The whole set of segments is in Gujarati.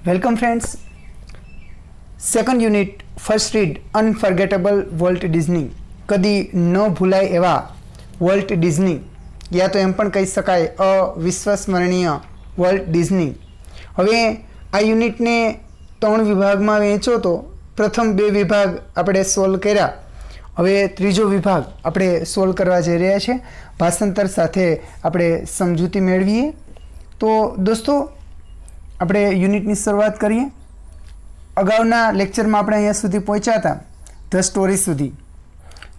Welcome friends. Second unit first read unforgettable Walt Disney. કદી ન ભૂલાય એવા વોલ્ટ ડિઝની, યા તો એમ પણ કહી શકાય અવિશ્વસનીય વોલ્ટ ડિઝની. હવે આ યુનિટને 3 વિભાગમાં વહેંચો તો પ્રથમ 2 વિભાગ આપણે સોલ્વ કર્યા. હવે ત્રીજો વિભાગ આપણે સોલ્વ કરવા જઈ રહ્યા છીએ. ભાષાંતર સાથે આપણે સમજૂતી મેળવીએ. તો દોસ્તો, આપણે યુનિટની શરૂઆત કરીએ. અગાઉના લેક્ચરમાં આપણે અહીંયા સુધી પહોંચ્યા હતા, ધ સ્ટોરી સુધી.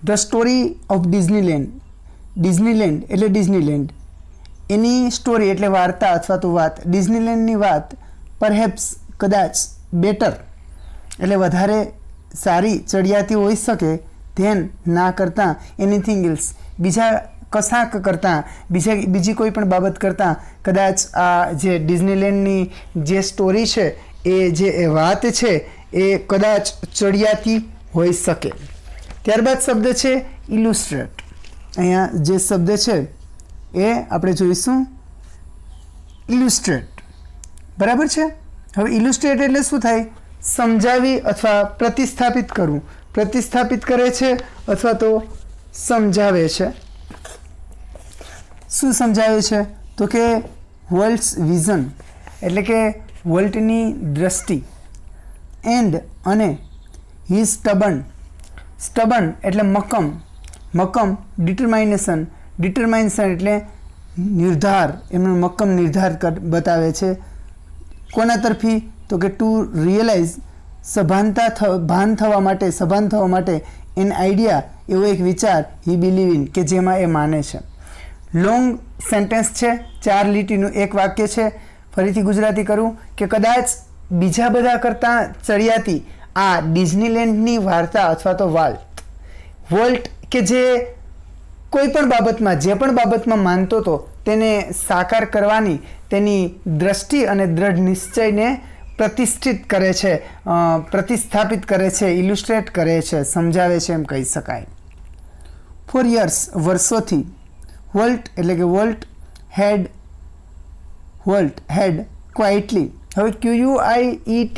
The story of Disneyland. Disneyland એટલે ડિઝનીલેન્ડ, એની સ્ટોરી એટલે વાર્તા અથવા તો વાત. ડિઝનીલેન્ડની વાત પરહેપ્સ કદાચ બેટર એટલે વધારે સારી ચડિયાતી હોઈ શકે ધેન ના કરતાં એનીથિંગ એલ્સ, બીજા કશાક કરતાં, બીજી કોઈ પણ બાબત કરતાં કદાચ આ જે ડિઝનીલેન્ડની જે સ્ટોરી છે, એ વાત છે, એ કદાચ ચડિયાતી હોઈ શકે. ત્યારબાદ શબ્દ છે ઇલુસ્ટ્રેટ. અહીંયા જે શબ્દ છે એ આપણે જોઈશું ઇલુસ્ટ્રેટ. બરાબર છે. હવે ઇલુસ્ટ્રેટ એટલે શું થાય? સમજાવી અથવા પ્રતિસ્થાપિત કરવું. પ્રતિસ્થાપિત કરે છે અથવા તો સમજાવે છે. શું સમજાવે છે? તો કે વર્લ્ડ્સ વિઝન એટલે કે વર્લ્ડની દ્રષ્ટિ. એન્ડ અને હી સ્ટબન. સ્ટબન એટલે મક્કમ. મક્કમ ડિટરમાઇનેશન. ડિટરમાઇનેશન એટલે નિર્ધાર. એમનો મક્કમ નિર્ધાર બતાવે છે. કોના તરફી? તો કે ટુ રિયલાઇઝ, ભાન થવા માટે એન આઈડિયા, એવો એક વિચાર, હી બિલીવ ઇન, કે જેમાં એ માને છે. લોંગ સેન્ટેન્સ છે, 4 લીટીનું એક વાક્ય છે. ફરીથી ગુજરાતી કરું કે કદાચ બીજા બધા કરતાં ચડિયાતી આ ડિઝનીલેન્ડની વાર્તા અથવા તો વોલ્ટ કે જે કોઈ પણ બાબતમાં, જે પણ બાબતમાં માનતો હતો તેને સાકાર કરવાની તેની દ્રષ્ટિ અને દ્રઢ નિશ્ચયને પ્રતિષ્ઠિત કરે છે, પ્રતિસ્થાપિત કરે છે, ઇલુસ્ટ્રેટ કરે છે, સમજાવે છે એમ કહી શકાય. ફોર યર્સ વર્ષોથી. વોલ્ટ એટલે કે વોલ્ટ હેડ ક્વાઇટલી. હવે QUIET,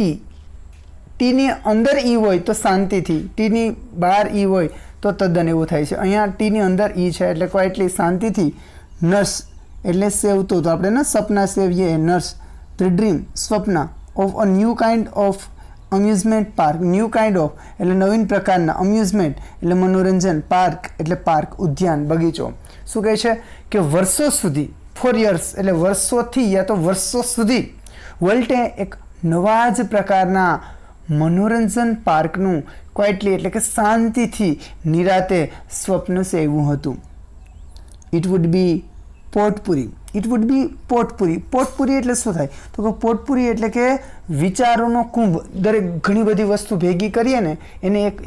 ટીની અંદર ઈ હોય તો શાંતિથી, ટીની બહાર ઈ હોય તો તદ્દન એવું થાય છે. અહીંયા ટીની અંદર ઈ છે એટલે ક્વાઇટલી, શાંતિથી. નર્સ એટલે સેવતો, તો આપણે ને સપના સેવીએ. નર્સ ધ ડ્રીમ, સ્વપ્ન of a new kind of amusement park. New kind of એટલે નવીન પ્રકારના, અમ્યુઝમેન્ટ એટલે મનોરંજન, પાર્ક એટલે પાર્ક, ઉદ્યાન, બગીચો. શું કહે છે કે વર્ષો સુધી, 4 યર્સ એટલે વર્ષોથી યા તો વર્ષો સુધી, વોલ્ટે એક નવા જ પ્રકારના મનોરંજન પાર્કનું ક્વાઇટલી એટલે કે શાંતિથી નિરાતે સ્વપ્ન સેવ્યું હતું. It would be potpourri. It would be potpourri. Potpourri એટલે શું થાય? તો કે પોટપુરી એટલે કે વિચારોનો કુંભ. દરેક ઘણી બધી વસ્તુ ભેગી કરીએ ને એને એક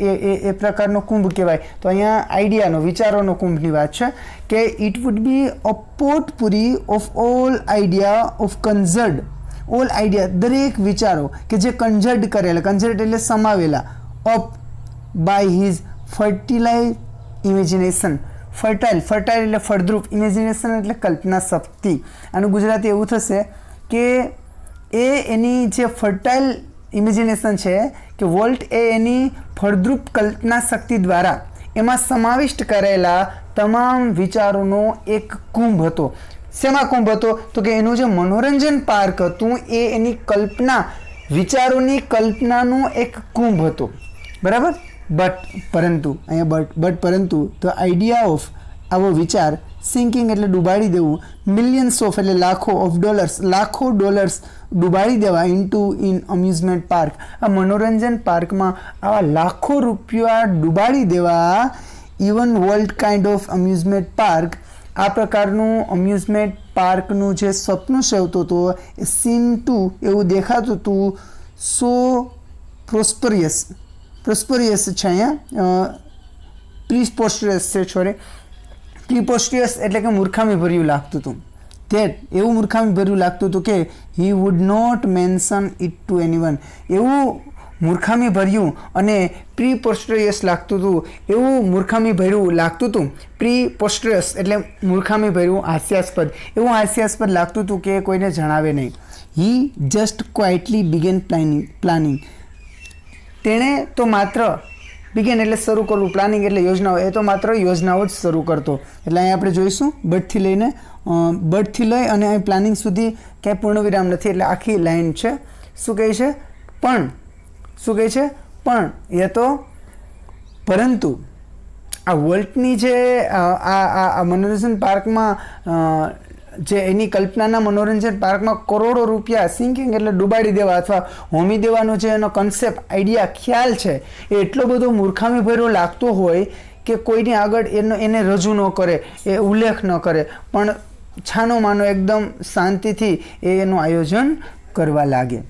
એ પ્રકારનો કુંભ કહેવાય. તો અહીંયા આઈડિયાનો, વિચારોનો કુંભની વાત છે કે it would be a potpourri of all idea of conceived. All idea, દરેક વિચારો કે જે કન્ઝર્ડ કરેલા, કન્ઝર્ડ એટલે સમાવેલા, up by his fertilize imagination. Fertile એટલે ફળદ્રુપ, ઇમેજિનેશન એટલે કલ્પના શક્તિ. આનું ગુજરાતી એવું થશે કે એની જે ફર્ટાઇલ ઇમેજિનેશન છે કે વોલ્ટ એની ફળદ્રુપ કલ્પના શક્તિ દ્વારા એમાં સમાવિષ્ટ કરેલા તમામ વિચારોનો એક કુંભ હતો. શેમાં કુંભ હતો? તો કે એનું જે મનોરંજન પાર્ક હતું એની કલ્પના, વિચારોની કલ્પનાનું એક કુંભ હતો. બરાબર. પરંતુ ધ આઈડિયા ઓફ, આવો વિચાર, સિંકિંગ એટલે ડૂબાડી દેવું, મિલિયન્સ ઓફ એટલે લાખો ઓફ ડોલર્સ, લાખો ડોલર્સ ડૂબાડી દેવા ઇન અમ્યુઝમેન્ટ પાર્ક. આ મનોરંજન પાર્કમાં આવા લાખો રૂપિયા ડૂબાડી દેવા. Even volt kind of amusement park, આ પ્રકારનું અમ્યુઝમેન્ટ પાર્કનું જે સપનું સેવતો હતો એ સીમ ટુ, એવું દેખાતું હતું, સો પ્રોસ્પરિયસ છે. અહીંયા પ્રીપોસ્ટરિયસ છે, પ્રીપોસ્ટરિયસ એટલે કે મૂર્ખામી ભર્યું લાગતું હતું. એવું મૂર્ખામી ભર્યું લાગતું હતું કે he would not mention it to anyone. એવું મૂર્ખામી ભર્યું અને પ્રીપોસ્ટરિયસ લાગતું હતું, એવું મૂર્ખામી ભર્યું લાગતું હતું. પ્રીપોસ્ટરિયસ એટલે મૂર્ખામી ભર્યું, હાસ્યાસ્પદ, એવું હાસ્યાસ્પદ લાગતું હતું કે કોઈને જણાવે નહીં. હી જસ્ટ ક્વાઇટલી બિગેન પ્લાનિંગ. તેણે તો માત્ર બિગેન એટલે શરૂ કરવું, પ્લાનિંગ એટલે યોજનાઓ, એ તો માત્ર યોજનાઓ જ શરૂ કરતો. એટલે અહીં આપણે જોઈશું બર્થથી લઈ અને અહીં પ્લાનિંગ સુધી ક્યાંય પૂર્ણવિરામ નથી, એટલે આખી લાઈન છે. શું કહે છે? પણ એ તો પરંતુ આ વોલ્ટની જે આ મનોરંજન પાર્કમાં જે એની કલ્પનાના મનોરંજન પાર્કમાં કરોડો રૂપિયા સિંકિંગ એટલે ડૂબાડી દેવા અથવા હોમી દેવાનો જે એનો કન્સેપ્ટ, આઈડિયા, ખ્યાલ છે એ એટલો બધો મૂર્ખામીભર્યો લાગતો હોય કે કોઈની આગળ એને રજૂ ન કરે, એ ઉલ્લેખ ન કરે, પણ છાનો માનો એકદમ શાંતિથી એનું આયોજન કરવા લાગે.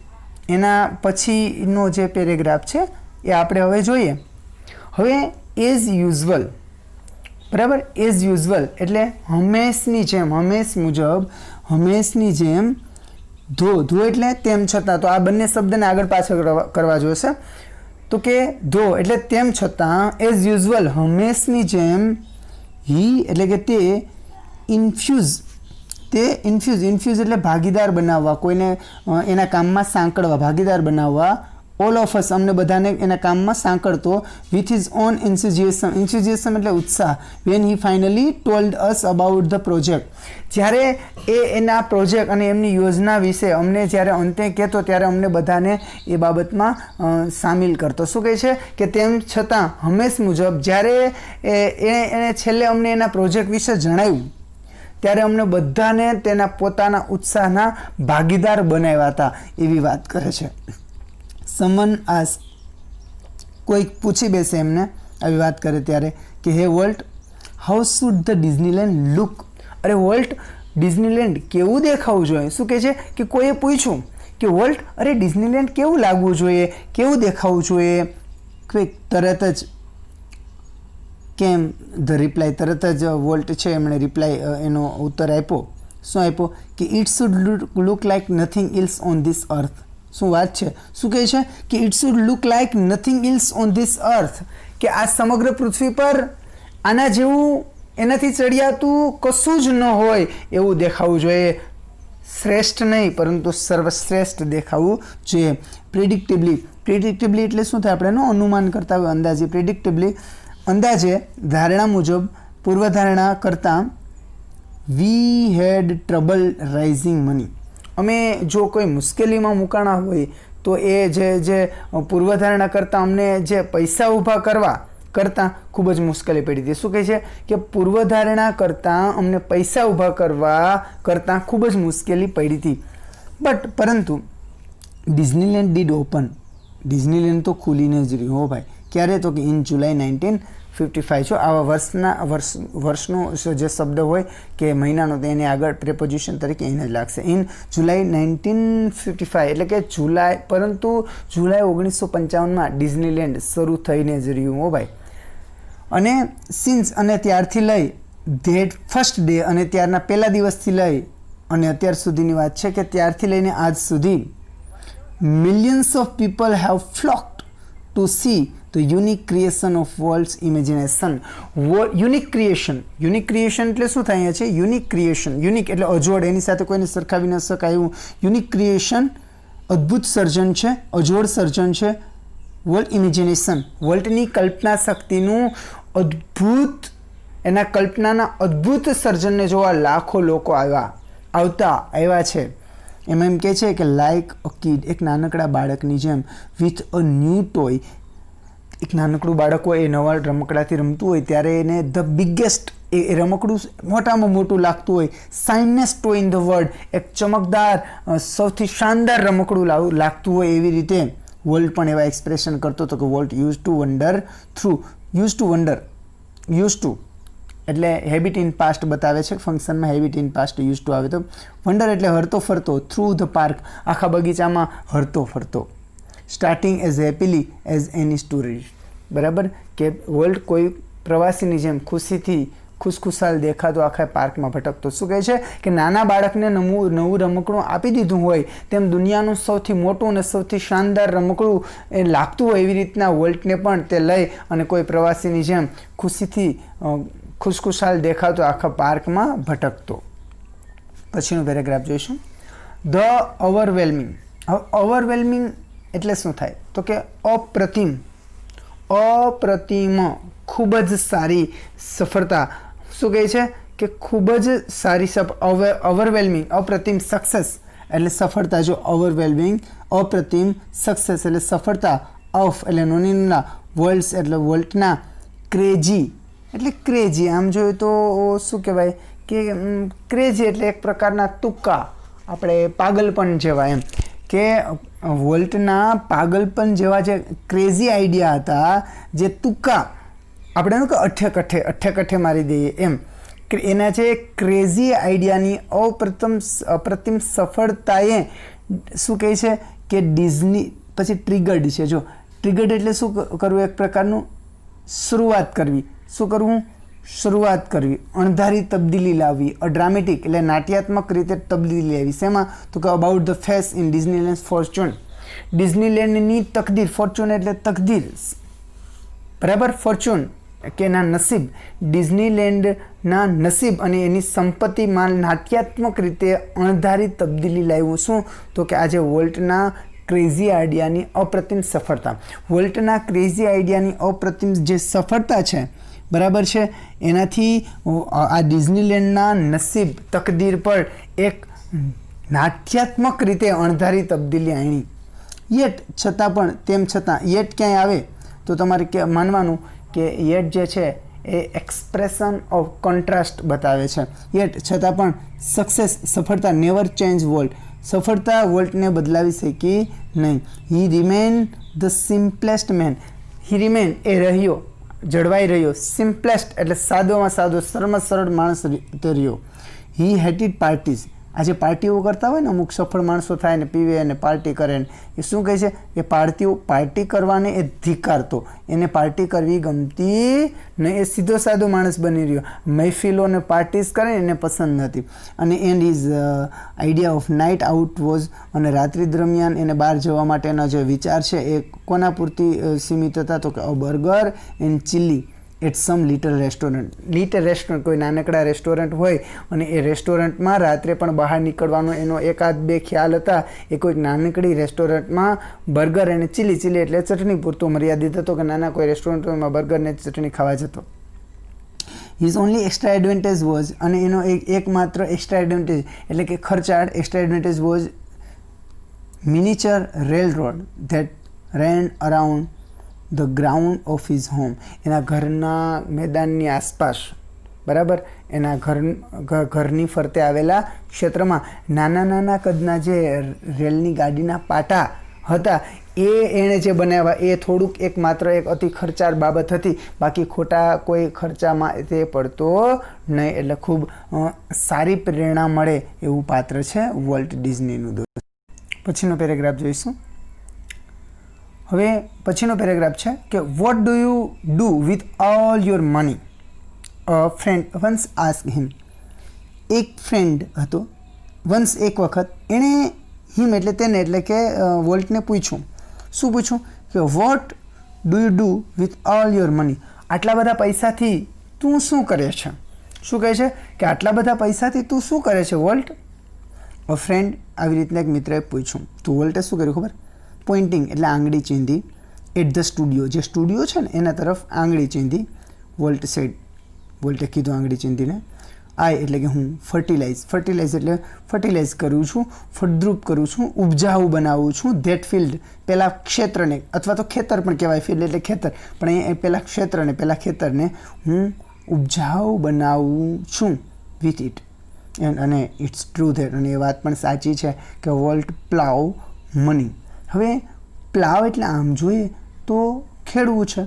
એના પછીનો જે પેરેગ્રાફ છે એ આપણે હવે જોઈએ. હવે એઝ યુઝ્યુઅલ, બરાબર, એઝ યુઝ્યુઅલ એટલે હંમેશની જેમ ધો એટલે તેમ છતાં, તો આ બંને શબ્દને આગળ પાછળ કરવા જોઈશે. તો કે ધો એટલે તેમ છતાં, એઝ યુઝ્યુઅલ હંમેશની જેમ, હી એટલે કે તે ઇન્ફ્યુઝ એટલે ભાગીદાર બનાવવા, કોઈને એના કામમાં સાંકળવા, ભાગીદાર બનાવવા, ઓલ ઓફ અસ અમને બધાને એના કામમાં સાંકળતો, વિથ હિઝ ઓન એન્થુઝિયાઝમ એટલે ઉત્સાહ, when he finally told us about the project, જ્યારે એ એના પ્રોજેક્ટ અને એમની યોજના વિશે અમને જ્યારે અંતે કહેતો ત્યારે અમને બધાને એ બાબતમાં સામેલ કરતો. શું કહે છે કે તેમ છતાં હંમેશ મુજબ જ્યારે એને છેલ્લે અમને એના પ્રોજેક્ટ વિશે જણાવ્યું ત્યારે અમને બધાને તેના પોતાના ઉત્સાહના ભાગીદાર બનાવ્યા હતા, એવી વાત કરે છે. સમવન આસ, કોઈક પૂછી બેસે એમને આવી વાત કરે ત્યારે કે હે volt, how should the Disneyland look? અરે વોલ્ટ, ડિઝનીલેન્ડ કેવું દેખાવું જોઈએ? શું કહે છે કે કોઈએ પૂછ્યું કે વોલ્ટ, અરે ડિઝનીલેન્ડ કેવું લાગવું જોઈએ, કેવું દેખાવું જોઈએ? ક્વિક, તરત જ કેમ ધ રિપ્લાય, તરત જ વોલ્ટ છે એમણે રિપ્લાય એનો ઉત્તર આપ્યો. શું આપ્યો? કે it should look like nothing else on this અર્થ. શું વાત છે? શું કહે છે કે it should look like nothing else on this અર્થ, કે આ સમગ્ર પૃથ્વી પર આના જેવું એનાથી ચડિયાતું કશું જ ન હોય એવું દેખાવું જોઈએ. શ્રેષ્ઠ નહીં પરંતુ સર્વશ્રેષ્ઠ દેખાવું જોઈએ. પ્રિડિક્ટેબલી એટલે શું થાય? આપણે એનું અનુમાન કરતા હોય, અંદાજે. પ્રિડિક્ટેબલી અંદાજે, ધારણા મુજબ, પૂર્વધારણા કરતાં. વી હેડ ટ્રબલ રાઇઝિંગ મની, અમે જો કોઈ મુશ્કેલીમાં મુકાણા હોય તો એ જે પૂર્વધારણા કરતાં અમને જે પૈસા ઊભા કરતાં ખૂબ જ મુશ્કેલી પડી હતી. શું કહે છે કે પૂર્વધારણા કરતાં અમને પૈસા ઊભા કરતાં ખૂબ જ મુશ્કેલી પડી હતી. પરંતુ ડિઝનીલેન્ડ ડીડ ઓપન, ડિઝનીલેન્ડ તો ખુલીને જ રહ્યું. હો ભાઈ, ક્યારે? તો કે ઇન જુલાઈ 1955. જો આવા વર્ષનો જે શબ્દ હોય કે મહિનાનો, તો એને આગળ પ્રેપોઝિશન તરીકે એને જ લાગશે. ઇન જુલાઈ 1955 એટલે કે જુલાઈ, પરંતુ જુલાઈ 1955માં ડિઝનીલેન્ડ શરૂ થઈને જ રહ્યું. હો ભાઈ. અને સિન્સ અને ત્યારથી લઈ ધેટ ફર્સ્ટ ડે, અને ત્યારના પહેલા દિવસથી લઈ અને અત્યાર સુધીની વાત છે કે ત્યારથી લઈને આજ સુધી millions of people have flocked to see the unique creation of world's imagination. Unique creation એટલે શું થાય છે? યુનિક ક્રિએશન, યુનિક એટલે અજોડ, એની સાથે કોઈને સરખાવી ન શકાય એવું. યુનિક ક્રિએશન અદ્ભુત સર્જન છે, અજોડ સર્જન છે. વર્લ્ડ ઇમેજિનેશન, વર્લ્ડની કલ્પના શક્તિનું અદ્ભુત, એના કલ્પનાના અદ્ભુત સર્જનને જોવા લાખો લોકો આવ્યા છે. એમાં એમ કહે છે કે લાઇક અ કિડ, એક નાનકડા બાળકની જેમ, વિથ અ ન્યૂ ટોય, એક નાનકડું બાળક હોય એ નવા રમકડાથી રમતું હોય ત્યારે એને ધ બિગેસ્ટ, એ રમકડું મોટામાં મોટું લાગતું હોય. શાઇનેસ્ટ ટોય ઇન ધ વર્લ્ડ, એક ચમકદાર, સૌથી શાનદાર રમકડું લાગતું હોય, એવી રીતે વોલ્ટ પણ એવા એક્સપ્રેશન કરતો હતો કે વોલ્ટ યુઝ ટુ વન્ડર એટલે હેબિટ ઇન પાસ્ટ બતાવે છે. ફંક્શનમાં habit in past use to આવે તો વન્ડર એટલે હરતો ફરતો, થ્રુ ધ પાર્ક, આખા બગીચામાં હરતો ફરતો. સ્ટાર્ટિંગ એઝ હેપીલી એઝ એની સ્ટોરી, બરાબર, કે વોલ્ટ કોઈ પ્રવાસીની જેમ ખુશખુશાલ દેખાતો આખા પાર્કમાં ભટકતો. શું કહે છે કે નાના બાળકને નવું રમકડું આપી દીધું હોય તેમ દુનિયાનું સૌથી મોટું અને સૌથી શાનદાર રમકડું એ લાગતું હોય, એવી રીતના વોલ્ટને પણ તે લઈ અને કોઈ પ્રવાસીની જેમ ખુશખુશાલ દેખાતો આખા પાર્કમાં ભટકતો. પછીનો પેરેગ્રાફ જોઈશું. ધ ઓવરવેલ્મિંગ. હવે ઓવરવેલ્મિંગ એટલે શું થાય તો કે અપ્રતિમ, ખૂબ જ સારી સફળતા. શું કહે છે કે ખૂબ જ સારી ઓવરવેલ્મિંગ અપ્રતિમ સક્સેસ એટલે સફળતા. જો ઓવરવેલ્મિંગ અપ્રતિમ સક્સેસ એટલે સફળતા. ઓફ એટલે નોનીના, વર્લ્ડ્સ એટલે વર્લ્ડના, ક્રેઝી એટલે ક્રેઝી. આમ જોઈએ તો શું કહેવાય કે ક્રેઝી એટલે એક પ્રકારના તુક્કા, આપણે પાગલપણ જેવા એમ કે વોલ્ટના પાગલપન જેવા જે ક્રેઝી આઈડિયા હતા, જે તુક્કા આપણે એનું કે અઠ્ઠે મારી દઈએ એમ, એના જે ક્રેઝી આઈડિયાની અપ્રતિમ સફળતાએ શું કહે છે કે ડિઝની પછી ટ્રિગર્ડ છે. જો ટ્રિગર્ડ એટલે શું કરવું, એક પ્રકારનું શરૂઆત કરવી. શું કરવું? શરૂઆત કરવી. અણધારી તબદીલી લાવવી. અ ડ્રામેટિક એટલે નાટ્યાત્મક રીતે તબદીલી લાવી. શેમાં? તો કે about the face in Disneyland fortune. ડિઝનીલેન્ડની તકદીર, ફોર્ચ્યુન એટલે તકદીર, બરાબર, ફોર્ચ્યુન કે એના નસીબ, ડિઝનીલેન્ડના નસીબ અને એની સંપત્તિમાં નાટ્યાત્મક રીતે અણધારી તબદીલી લાવ્યું. શું? તો કે આજે વોલ્ટના ક્રેઝી આઈડિયાની અપ્રતિમ સફળતા. વોલ્ટના ક્રેઝી આઈડિયાની અપ્રતિમ જે સફળતા છે, બરાબર છે, એનાથી આ ડિઝનીલેન્ડના નસીબ, તકદીર પર એક નાટ્યાત્મક રીતે અણધારી તબદીલી આણી. યેટ છતાં પણ, તેમ છતાં, યેટ ક્યાંય આવે તો તમારે માનવાનું કે યેટ જે છે એ એક્સપ્રેશન ઓફ કોન્ટ્રાસ્ટ બતાવે છે. યેટ છતાં પણ સક્સેસ સફળતા, નેવર ચેન્જ વોલ્ટ, સફળતા વોલ્ટને બદલાવી શકી નહીં. He remain the simplest man. He remain એ રહ્યો, જળવાઈ રહ્યો. સિમ્પલેસ્ટ એટલે સાદોમાં સાદો, સરળમાં સરળ માણસ તે રહ્યો. હી હેટેડ પાર્ટીઝ. આજે પાર્ટીઓ કરતા હોય ને, અમુક સફળ માણસો થાય ને પીવે અને પાર્ટી કરે ને, એ શું કહે છે કે પાર્ટી કરવાને એ ધિક્કારતો, એને પાર્ટી કરવી ગમતી ને, એ સીધો સાદો માણસ બની રહ્યો. મહેફિલોને પાર્ટીઝ કરે એને પસંદ નથી. અને and is idea of night out was, અને રાત્રિ દરમિયાન એને બહાર જવા માટેના જે વિચાર છે એ કોના પૂરતી સીમિત હતા તો કે a burger and chilli at some little restaurant. કોઈ નાનકડા રેસ્ટોરન્ટ હોય અને એ રેસ્ટોરન્ટમાં રાત્રે પણ બહાર નીકળવાનો એનો એકાદ બે ખ્યાલ હતા. એ કોઈક નાનકડી રેસ્ટોરન્ટમાં બર્ગર અને ચીલી એટલે ચટણી પૂરતો મર્યાદિત હતો કે નાના કોઈ રેસ્ટોરન્ટમાં બર્ગર ને ચટણી ખાવા જતો. His only extra advantage was, અને એનો એકમાત્ર એક્સ્ટ્રા એડવાન્ટેજ એટલે કે ખર્ચાળ extra advantage was મિનિચર rail road that rain around the ground of his home. એના ઘરના મેદાનની આસપાસ, બરાબર, એના ઘરની ફરતે આવેલા ક્ષેત્રમાં નાના કદના જે રેલની ગાડીના પાટા હતા એ એણે જે બનાવ્યા, એ થોડુંક એકમાત્ર એક અતિ ખર્ચાળ બાબત હતી. બાકી ખોટા કોઈ ખર્ચામાં તે પડતો નહીં. એટલે ખૂબ સારી પ્રેરણા મળે એવું પાત્ર છે વોલ્ટ ડિઝનીનું. પછીનો પેરેગ્રાફ જોઈશું. હવે પછીનો પેરેગ્રાફ છે કે what do you do with all your money? A friend once ask હિમ. એક ફ્રેન્ડ હતો, વન્સ એક વખત, એણે હિમ એટલે તેને એટલે કે વોલ્ટને પૂછ્યું. શું પૂછ્યું? કે what do you do with all your money? આટલા બધા પૈસાથી તું શું કરે છે? શું કહે છે કે આટલા બધા પૈસાથી તું શું કરે છે વોલ્ટ? અ ફ્રેન્ડ, આવી રીતના એક મિત્રએ પૂછ્યું. તો વોલ્ટે શું કર્યું ખબર? પોઇન્ટિંગ એટલે આંગળી ચીંધી. એટ ધ સ્ટુડિયો, જે સ્ટુડિયો છે ને એના તરફ આંગળી ચીંધી. વોલ્ટ સેડ, વોલ્ટે કીધું આંગળી ચીંધીને. આઈ એટલે કે હું. ફર્ટિલાઇઝ એટલે ફર્ટિલાઇઝ કરું છું, ફળદ્રુપ કરું છું, ઉપજાઉ બનાવું છું. ધેટ ફિલ્ડ, પહેલાં ક્ષેત્રને, અથવા તો ખેતર પણ કહેવાય, ફિલ્ડ એટલે ખેતર, પણ અહીંયા પહેલાં ક્ષેત્રને, પહેલાં ખેતરને હું ઉપજાઉ બનાવું છું. વિથ ઇટ, અને ઇટ્સ ટ્રુ ધેટ, અને એ વાત પણ સાચી છે કે વોલ્ટ પ્લાવ મની. હવે પ્લાવ એટલે આમ જોઈએ તો ખેડવું છે,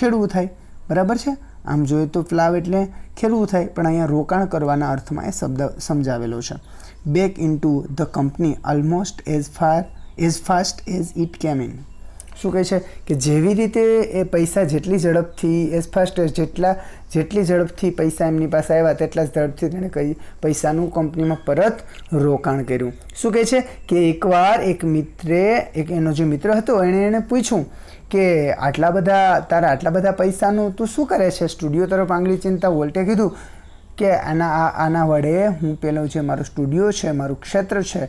ખેડવું થાય, બરાબર છે. આમ જોઈએ તો પ્લાવ એટલે ખેડવું થાય, પણ અહીંયા રોકાણ કરવાના અર્થમાં એ શબ્દ સમજાવેલો છે. Back in to the company almost as fast as it કેમ ઇન. શું કહે છે કે જેવી રીતે એ પૈસા જેટલી ઝડપથી, એઝ ફાસ્ટ એઝ જેટલી ઝડપથી પૈસા એમની પાસે આવ્યા તેટલા જ ઝડપથી તેણે પૈસાનું કંપનીમાં પરત રોકાણ કર્યું. શું કહે છે કે એકવાર એક મિત્રે, એનો જે મિત્ર હતો એણે પૂછ્યું કે તારા આટલા બધા પૈસાનું તું શું કરે છે? સ્ટુડિયો તરફ આંગળી ચીંધતા વોલ્ટે કીધું કે આના વડે હું પેલો જે મારો સ્ટુડિયો છે, મારું ક્ષેત્ર છે,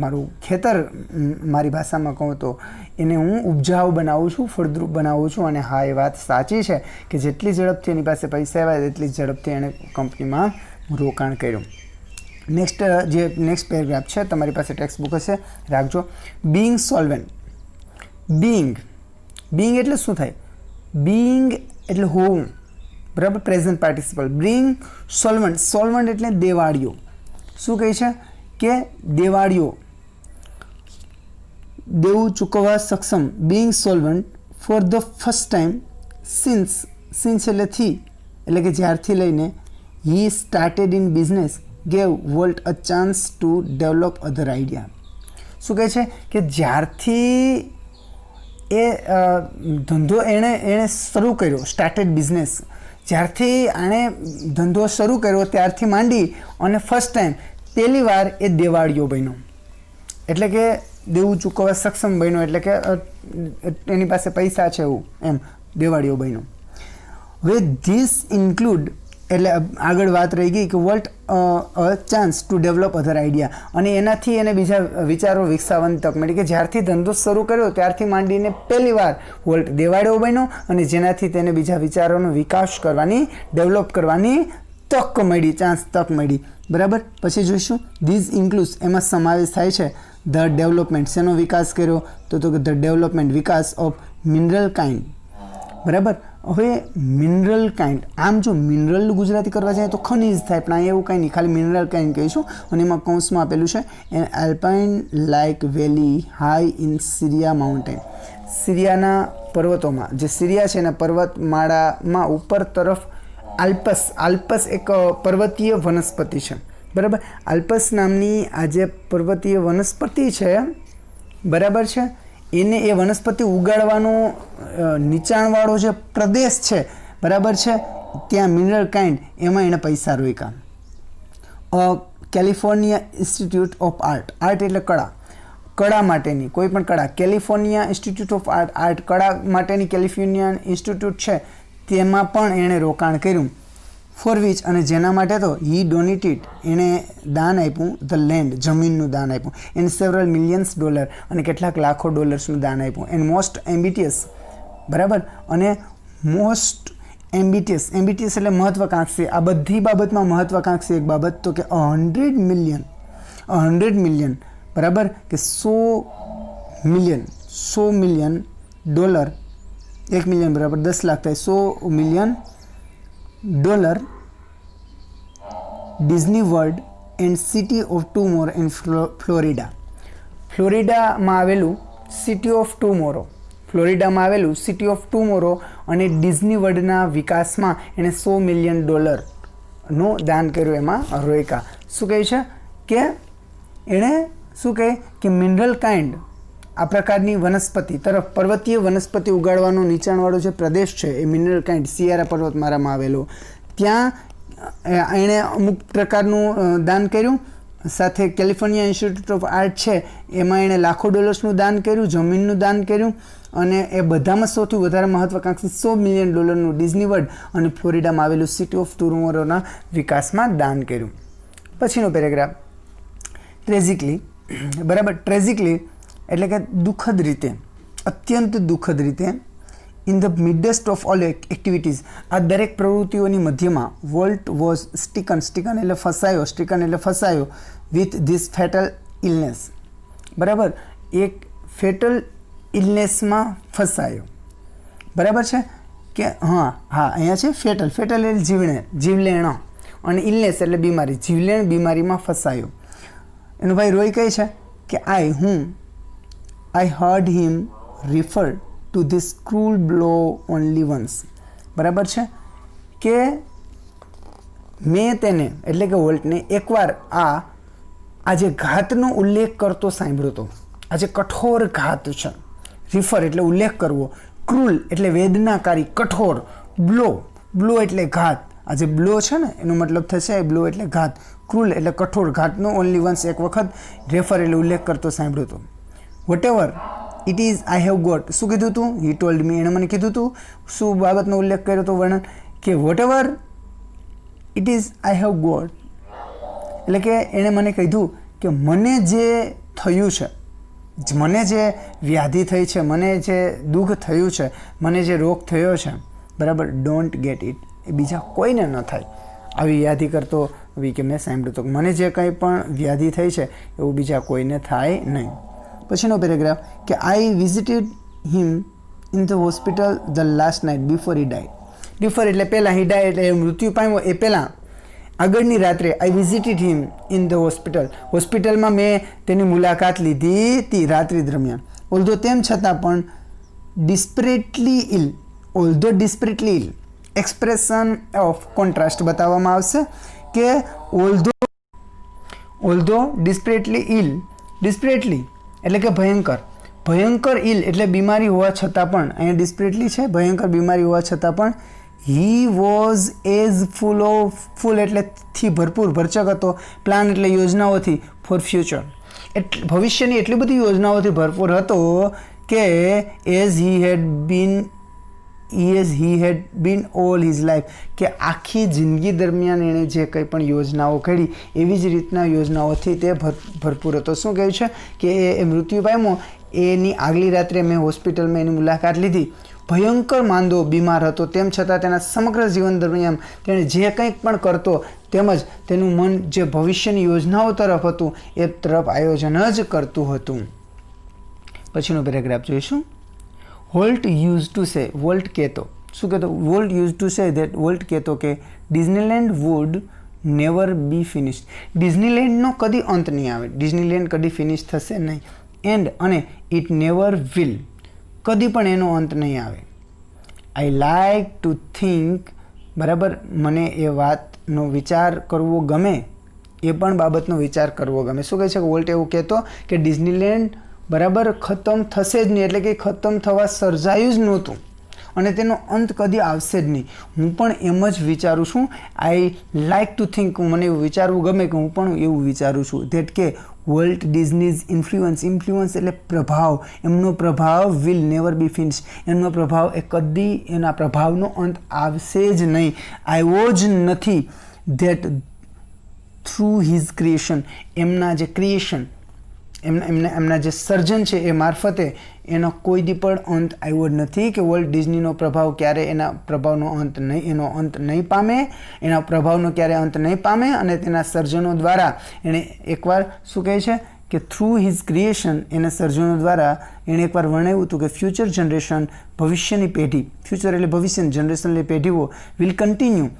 મારું ખેતર મારી ભાષામાં કહું તો એને હું ઉપજાઉ બનાવું છું, ફળદ્રુપ બનાવું છું. અને હા, એ વાત સાચી છે કે જેટલી ઝડપથી એની પાસે પૈસા આવ્યા એટલી ઝડપથી એણે કંપનીમાં રોકાણ કર્યું. નેક્સ્ટ પેરેગ્રાફ છે, તમારી પાસે ટેક્સ્ટ બુક હશે, રાખજો. Being solvent. બીઇંગ એટલે શું થાય? બીઇંગ એટલે હોવું, બરાબર, પ્રેઝન્ટ પાર્ટિસિપલ. બીઇંગ સોલ્વન્ટ એટલે દેવાળીઓ. શું કહે છે કે દેવાળીઓ, દેવું ચૂકવવા સક્ષમ. Being solvent for the first time since એટલે કે જ્યારથી લઈને he started in business gave volt a chance to develop other idea. શું કહે છે કે જ્યારથી એ ધંધો એણે શરૂ કર્યો, સ્ટાર્ટેડ બિઝનેસ, જ્યારથી એણે ધંધો શરૂ કર્યો ત્યારથી માંડી અને ફર્સ્ટ ટાઈમ પહેલી વાર એ દેવાળીઓ બન્યો, એટલે કે દેવું ચૂકવવા સક્ષમ બન્યો, એટલે કે એની પાસે પૈસા છે એવું, એમ દેવાળીઓ બન્યો. હવે ધીસ ઇન્ક્લુડ એટલે આગળ વાત રહી ગઈ કે volt a chance to develop other idea, અને એનાથી એને બીજા વિચારો વિકસાવવાની તક મળી કે જ્યારથી ધંધો શરૂ કર્યો ત્યારથી માંડીને પહેલી વાર વોલ્ટ દેવાળીઓ બન્યો અને જેનાથી તેને બીજા વિચારોનો વિકાસ કરવાની, ડેવલપ કરવાની તક મળી, તક મળી, બરાબર. પછી જોઈશું ધીઝ ઇન્ક્લુઝ, એમાં સમાવેશ થાય છે ધ ડેવલપમેન્ટ. શેનો વિકાસ કર્યો? તો the development, Vikas of mineral kind, બરાબર. હવે મિનરલ કાઇન્ડ, આમ જો મિનરલ ગુજરાતી કરવા જાય તો ખનિજ થાય, પણ અહીંયા એવું કાંઈ નહીં, ખાલી મિનરલ કાઇન્ડ કહીશું. અને એમાં કૌંસમાં આપેલું છે an alpine like valley high in Syria mountain. સિરિયાના પર્વતોમાં, જે સિરિયા છે એના પર્વતમાળામાં ઉપર તરફ આલ્પસ એક પર્વતીય વનસ્પતિ છે, બરાબર. આલ્પસ નામની આ જે પર્વતીય વનસ્પતિ છે, બરાબર છે, એને એ વનસ્પતિ ઉગાડવાનો નીચાણવાળો જે પ્રદેશ છે, બરાબર છે, ત્યાં મિનરલ કાઇન્ડ, એમાં એણે પૈસા રોક્યા. કેલિફોર્નિયા ઇન્સ્ટિટ્યૂટ ઓફ આર્ટ એટલે કળા માટેની કોઈ પણ કળા. કેલિફોર્નિયા ઇન્સ્ટિટ્યૂટ ઓફ આર્ટ કળા માટેની કેલિફોર્નિયા ઇન્સ્ટિટ્યૂટ છે, તેમાં પણ એણે રોકાણ કર્યું. ફોર વિચ, અને જેના માટે તો હી ડોનેટેડ, એણે દાન આપ્યું, ધ લેન્ડ, જમીનનું દાન આપ્યું, એન્ડ સેવરલ મિલિયન્સ ડોલર, અને કેટલાક લાખો ડોલર્સનું દાન આપ્યું. એન્ડ મોસ્ટ એમ્બિટિયસ, બરાબર, અને મોસ્ટ એમ્બિટિયસ એટલે મહત્વાકાંક્ષી. આ બધી બાબતમાં મહત્વાકાંક્ષી એક બાબત તો કે 100 મિલિયન, બરાબર, કે 100 મિલિયન ડોલર, 1 મિલિયન બરાબર 10 લાખ થાય, 100 million dollar Disney World and City of Tomorrow in ફ્લોરિડામાં આવેલું સિટી ઓફ ટુમોરો અને ડિઝની વર્લ્ડના વિકાસમાં એણે 100 મિલિયન ડોલરનું દાન કર્યું, એમાં રોયકા. શું કહે છે કે એણે શું કહે કે મિનરલ કાઇન્ડ, આ પ્રકારની વનસ્પતિ તરફ, પર્વતીય વનસ્પતિ ઉગાડવાનો નીચાણવાળો જે પ્રદેશ છે એ મિનરલ કાઇન્ડ સિયારા પર્વતમાળામાં આવેલો, ત્યાં એણે અમુક પ્રકારનું દાન કર્યું. સાથે કેલિફોર્નિયા ઇન્સ્ટિટ્યૂટ ઓફ આર્ટ છે, એમાં એણે લાખો ડોલર્સનું દાન કર્યું, જમીનનું દાન કર્યું, અને એ બધામાં સૌથી વધારે મહત્વાકાંક્ષી 100 મિલિયન ડોલરનું ડિઝની વર્લ્ડ અને ફ્લોરિડામાં આવેલું સિટી ઓફ ટુમોરોના વિકાસમાં દાન કર્યું. પછીનો પેરેગ્રાફ, ટ્રેજિકલી, બરાબર. ટ્રેજિકલી એટલે કે દુઃખદ રીતે, અત્યંત દુઃખદ રીતે. In the midst of all activities, આ દરેક પ્રવૃત્તિઓની મધ્યમાં વોલ્ટ વોઝ સ્ટીકન એટલે ફસાયો વિથ ધીસ ફેટલ ઇલનેસ, બરાબર, એક ફેટલ ઇલનેસમાં ફસાયો, બરાબર છે કે અહીંયા છે ફેટલ એટલે જીવલેણ, અને ઇલનેસ એટલે બીમારી, બીમારીમાં ફસાયો. એનો ભાઈ રોય કહે છે કે I heard him refer to this cruel blow only once, બરાબર છે, કે મેં તેને એટલે કે વોલ્ટને એકવાર આ જે ઘાતનો ઉલ્લેખ કરતો સાંભળ્યો હતો. આ જે કઠોર ઘાત છે, રિફર એટલે ઉલ્લેખ કરવો, ક્રૂલ એટલે વેદનાકારી, કઠોર, બ્લો એટલે ઘાત. આ જે બ્લો છે ને એનો મતલબ થશે બ્લો એટલે ઘાત, ક્રૂલ એટલે કઠોર, ઘાતનો ઓનલી વન્સ એક વખત, રેફર એટલે ઉલ્લેખ કરતો સાંભળ્યો હતો. Whatever it is I have got, શું કીધું હતું? હી ટોલ્ડ મી, એણે મને કીધું હતું. શું બાબતનો ઉલ્લેખ કર્યો હતો? વર્ણન કે whatever it is I have got, એટલે કે એણે મને કીધું કે મને જે થયું છે, મને જે વ્યાધિ થઈ છે, મને જે દુઃખ થયું છે, મને જે રોગ થયો છે, બરાબર, ડોન્ટ ગેટ ઇટ, એ બીજા કોઈને ન થાય. આવી વ્યાધિ કરતો કે મેં સાંભળ્યું તો મને જે કંઈ પણ વ્યાધિ થઈ છે એવું બીજા કોઈને થાય નહીં. પછીનો પેરેગ્રાફ કે I visited him in the hospital the last night before he died. Before એટલે પહેલાં, હી ડાઇડ એટલે મૃત્યુ પામ્યો એ પહેલાં, આગળની રાત્રે I visited him in the hospital, હોસ્પિટલમાં મેં તેની મુલાકાત લીધી હતી રાત્રિ દરમિયાન. ઓલ્ધો તેમ છતાં પણ ડિસ્પરેટલી ઇલ, ઓલ્ધો ડિસ્પરેટલી ઇલ, એક્સપ્રેશન ઓફ કોન્ટ્રાસ્ટ બતાવવામાં આવશે કે ઓલ્ધો ડિસ્પરેટલી ઇલ, ડિસ્પરેટલી એટલે કે ભયંકર, ભયંકર ઇલ એટલે બીમારી હોવા છતાં પણ, અહીંયા ડિસ્પરેટલી છે ભયંકર બીમારી હોવા છતાં પણ, હી વોઝ એઝ ફૂલ એટલે થી ભરપૂર, ભરચક હતો, પ્લાન એટલે યોજનાઓથી, ફોર ફ્યુચર એટલે ભવિષ્યની એટલી બધી યોજનાઓથી ભરપૂર હતો કે as he had been all his life, કે આખી જિંદગી દરમિયાન એણે જે કંઈ પણ યોજનાઓ ઘડી એવી જ રીતના યોજનાઓથી તે ભરપૂર હતો. શું કહ્યું છે કે એ મૃત્યુ પામ્યો એની આગલી રાત્રે મેં હોસ્પિટલમાં એની મુલાકાત લીધી, ભયંકર માંદો બીમાર હતો, તેમ છતાં તેના સમગ્ર જીવન દરમિયાન તેણે જે કંઈક પણ કરતો તેમજ તેનું મન જે ભવિષ્યની યોજનાઓ તરફ હતું એ તરફ આયોજન જ કરતું હતું. પછીનો પેરેગ્રાફ જોઈશું. Walt use to say, Walt કહેતો, શું કહેતો? Walt use to say that, Walt કહેતો કે Disneyland would never be finished, ડિઝનીલેન્ડનો કદી અંત નહીં આવે, ડિઝનીલેન્ડ કદી ફિનિશ થશે નહીં, એન્ડ અને ઇટ નેવર વિલ, કદી પણ એનો અંત નહીં આવે. આઈ લાઈક ટુ થિંક, બરાબર, મને એ વાતનો વિચાર કરવો ગમે, એ પણ બાબતનો વિચાર કરવો ગમે. શું કહે છે કે વોલ્ટ એવું કહેતો કે ડિઝનીલેન્ડ બરાબર ખતમ થશે જ નહીં, એટલે કે ખતમ થવા સર્જાયું જ નહોતું અને તેનો અંત કદી આવશે જ નહીં. હું પણ એમ જ વિચારું છું. આઈ લાઈક ટુ થિંક, મને એવું વિચારવું ગમે કે હું પણ એવું વિચારું છું ધેટ કે વોલ્ટ ડિઝનીઝ ઇન્ફ્લુઅન્સ, ઇન્ફ્લુઅન્સ એટલે પ્રભાવ, એમનો પ્રભાવ વિલ નેવર બી ફિનિશ, એમનો પ્રભાવ એ કદી એના પ્રભાવનો અંત આવશે જ નહીં. આવ્યો જ નથી. ધેટ થ્રુ હિઝ ક્રિએશન, એમના જે ક્રિએશન, એમના જે સર્જન છે એ મારફતે એનો કોઈ દી પણ અંત આવ્યો જ નથી, કે વોલ્ટ ડિઝનીનો પ્રભાવ ક્યારે એના પ્રભાવનો અંત નહીં, એનો અંત નહીં પામે, એના પ્રભાવનો ક્યારે અંત નહીં પામે, અને તેના સર્જનો દ્વારા એણે એકવાર શું કહે છે કે થ્રુ હિઝ ક્રિએશન, એના સર્જનો દ્વારા એણે એકવાર વર્ણવ્યું હતું કે ફ્યુચર જનરેશન, ભવિષ્યની પેઢી, ફ્યુચર એટલે ભવિષ્યની જનરેશનની પેઢીઓ, વિલ કન્ટિન્યુ,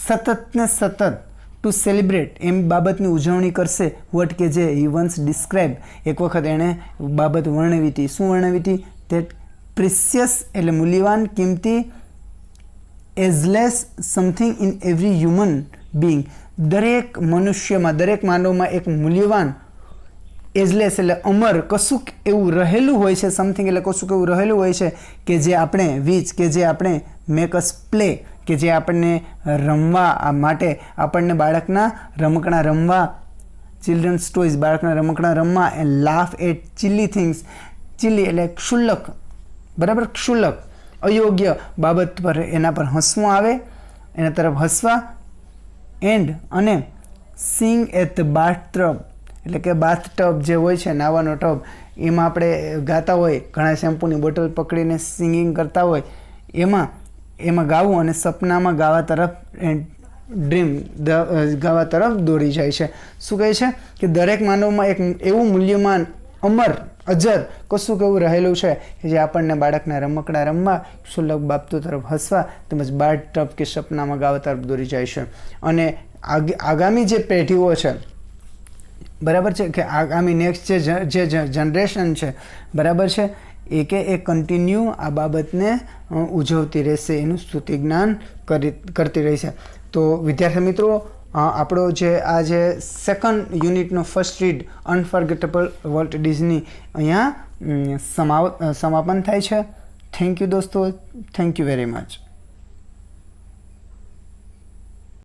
સતત ને સતત, ટુ સેલિબ્રેટ, એમ બાબતની ઉજવણી કરશે, વોટ કે જે હી વન્સ ડિસ્ક્રાઇબ, એક વખત એણે બાબત વર્ણવી હતી. શું વર્ણવી હતી? ધેટ પ્રિસિયસ એટલે મૂલ્યવાન, કિંમતી, ageless something in every human being, દરેક મનુષ્યમાં, દરેક માનવમાં એક મૂલ્યવાન, એઝલેસ એટલે અમર, કશુંક એવું રહેલું હોય છે, સમથિંગ એટલે કશુંક એવું રહેલું હોય છે કે જે આપણે વીચ, કે જે આપણે મેક અસ પ્લે, કે જે આપણને રમવા માટે, આપણને બાળકના રમકડા રમવા, ચિલ્ડ્રન્સ ટોયઝ, બાળકના રમકડા રમવા, and laugh at chilly things, chilly એટલે ક્ષુલ્લક, બરાબર, ક્ષુલ્લક અયોગ્ય બાબત પર એના પર હસવું આવે, એના તરફ હસવા, એન્ડ અને સિંગ એટ ધ બાથટબ, એટલે કે બાથટબ જે હોય છે નાવાનો ટબ, એમાં આપણે ગાતા હોય, ઘણા શેમ્પૂની બોટલ પકડીને સિંગિંગ કરતા હોય, એમાં ગાવું અને સપનામાં ગાવા તરફ ડ્રીમ ગાવા તરફ દોરી જાય છે. શું કહે છે કે દરેક માનવમાં એક એવું મૂલ્યવાન, અમર, અજર કશું એવું રહેલું છે કે જે આપણને બાળકના રમકડા રમવા, ક્ષુલ્લક બાબતો તરફ હસવા તેમજ બાથ ટબ કે સપનામાં ગાવા તરફ દોરી જાય છે. અને આગામી જે પેઢીઓ છે, બરાબર છે, કે આગામી નેક્સ્ટ જે જનરેશન છે, બરાબર છે, એ કન્ટિન્યુ આ બાબતને ઉજવતી રહેશે, એનું સ્તુતિ જ્ઞાન કરતી રહેશે. તો વિદ્યાર્થી મિત્રો, આપણો જે આ જે સેકન્ડ યુનિટનો first read unforgettable Walt Disney અહીંયા સમાપન થાય છે. થેન્ક યુ દોસ્તો, થેન્ક યુ વેરી મચ.